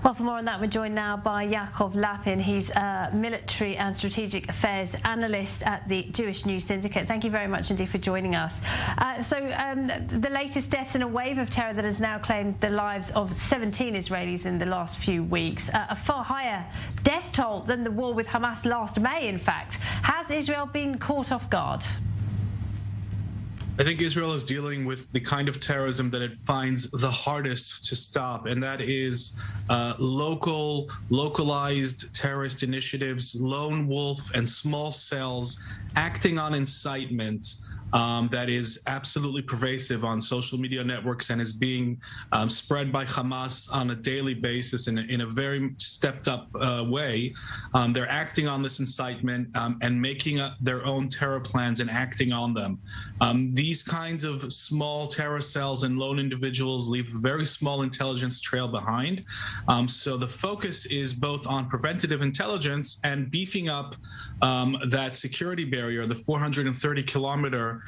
Well, for more on that, we're joined now by Yaakon Lapin. He's a military and strategic affairs analyst at the Jewish News Syndicate. Thank you very much indeed for joining us. The latest deaths in a wave of terror that has now claimed the lives of 17 Israelis in the last few weeks, a far higher death toll than the war with Hamas last May, in fact. Has Israel been caught off guard? I think Israel is dealing with the kind of terrorism that it finds the hardest to stop, and that is localized terrorist initiatives, lone wolf and small cells acting on incitement that is absolutely pervasive on social media networks and is being spread by Hamas on a daily basis in a very stepped up way. They're acting on this incitement and making up their own terror plans and acting on them. These kinds of small terror cells and lone individuals leave a very small intelligence trail behind. So the focus is both on preventative intelligence and beefing up that security barrier, the 430-kilometer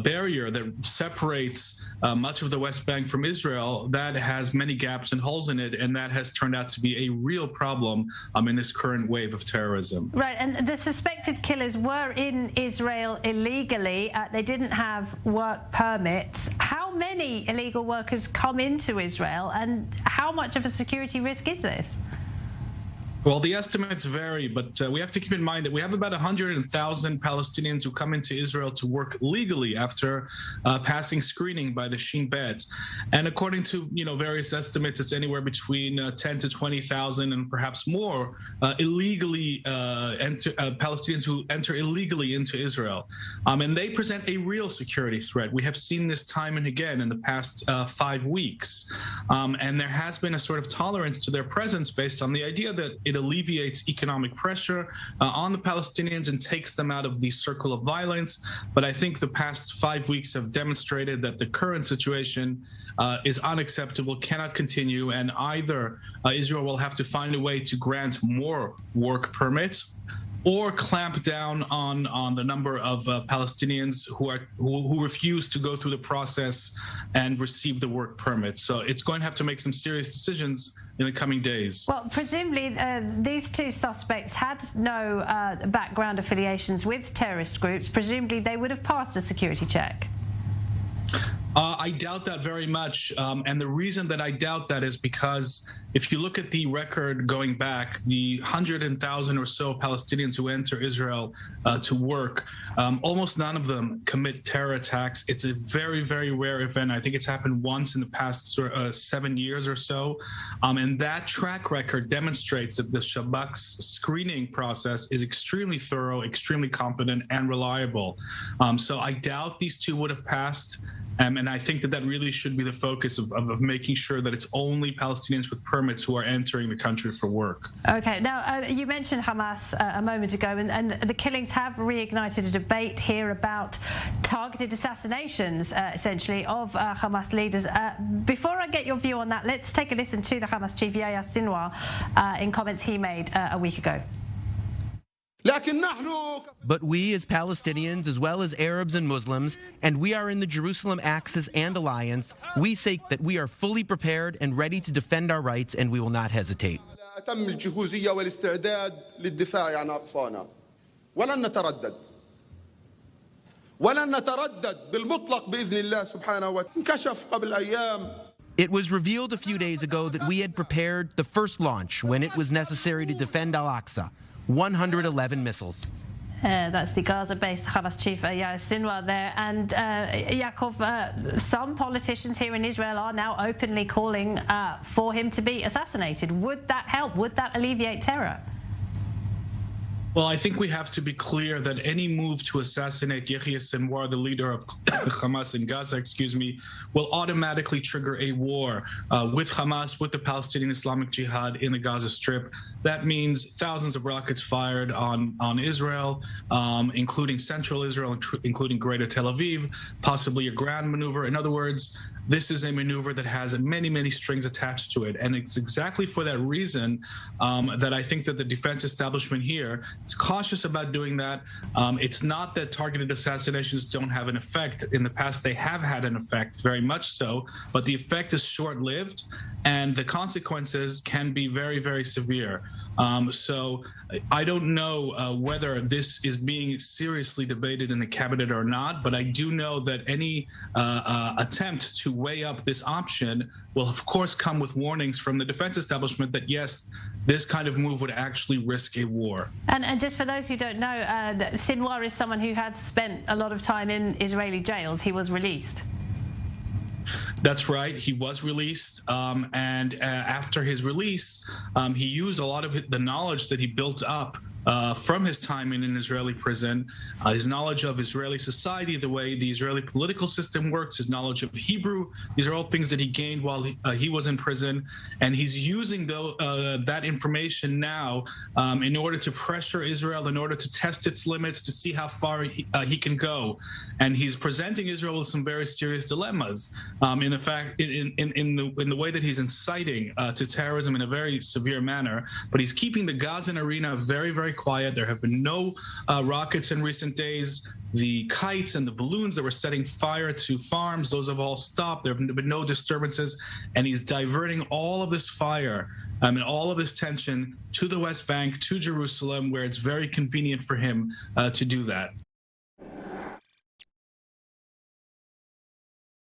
barrier that separates much of the West Bank from Israel. That has many gaps and holes in it, and that has turned out to be a real problem in this current wave of terrorism. Right, and the suspected killers were in Israel illegally. They didn't have work permits. How many illegal workers come into Israel, and how much of a security risk is this? Well, the estimates vary, but we have to keep in mind that we have about 100,000 Palestinians who come into Israel to work legally after passing screening by the Shin Bet. And according to various estimates, it's anywhere between 10 to 20,000 and perhaps more illegally Palestinians who enter illegally into Israel. And they present a real security threat. We have seen this time and again in the past 5 weeks. And there has been a sort of tolerance to their presence based on the idea that it alleviates economic pressure on the Palestinians and takes them out of the circle of violence. But I think the past 5 weeks have demonstrated that the current situation is unacceptable, cannot continue, and either Israel will have to find a way to grant more work permits or clamp down on the number of Palestinians who refuse to go through the process and receive the work permit. So it's going to have to make some serious decisions in the coming days. Well, presumably these two suspects had no background affiliations with terrorist groups. Presumably they would have passed a security check. I doubt that very much, and the reason that I doubt that is because if you look at the record going back, the 100,000 or so Palestinians who enter Israel to work, almost none of them commit terror attacks. It's a very, very rare event. I think it's happened once in the past 7 years or so, and that track record demonstrates that the Shabak's screening process is extremely thorough, extremely competent, and reliable. So I doubt these two would have passed. And I think that really should be the focus of making sure that it's only Palestinians with permits who are entering the country for work. Okay. Now, you mentioned Hamas a moment ago, and the killings have reignited a debate here about targeted assassinations, essentially, of Hamas leaders. Before I get your view on that, let's take a listen to the Hamas chief, Yahya Sinwar, in comments he made a week ago. But we as Palestinians, as well as Arabs and Muslims, and we are in the Jerusalem Axis and Alliance, we say that we are fully prepared and ready to defend our rights, and we will not hesitate. It was revealed a few days ago that we had prepared the first launch when it was necessary to defend Al-Aqsa. 111 missiles. That's the Gaza-based Hamas chief, Yahya Sinwar there. And Yaakov, some politicians here in Israel are now openly calling for him to be assassinated. Would that help? Would that alleviate terror? Well, I think we have to be clear that any move to assassinate Yahya Sinwar, the leader of Hamas in Gaza, will automatically trigger a war with Hamas, with the Palestinian Islamic Jihad in the Gaza Strip. That means thousands of rockets fired on Israel, including central Israel, including greater Tel Aviv, possibly a ground maneuver. In other words, this is a maneuver that has many, many strings attached to it. And it's exactly for that reason that I think that the defense establishment here is cautious about doing that. It's not that targeted assassinations don't have an effect. In the past, they have had an effect, very much so, but the effect is short-lived, and the consequences can be very, very severe. So I don't know whether this is being seriously debated in the cabinet or not, but I do know that any attempt to weigh up this option will, of course, come with warnings from the defense establishment that, yes, this kind of move would actually risk a war. And just for those who don't know, Sinwar is someone who had spent a lot of time in Israeli jails. He was released. That's right. He was released, and after his release, he used a lot of the knowledge that he built up from his time in an Israeli prison, his knowledge of Israeli society, the way the Israeli political system works, his knowledge of Hebrew. These are all things that he gained while he was in prison, and he's using that information now in order to pressure Israel, in order to test its limits, to see how far he can go. And he's presenting Israel with some very serious dilemmas in the way that he's inciting to terrorism in a very severe manner. But he's keeping the Gazan arena very, very quiet. There have been no rockets in recent days. The kites and the balloons that were setting fire to farms, those have all stopped. There have been no disturbances, and he's diverting all of this fire and all of this tension to the West Bank, to Jerusalem, where it's very convenient for him to do that.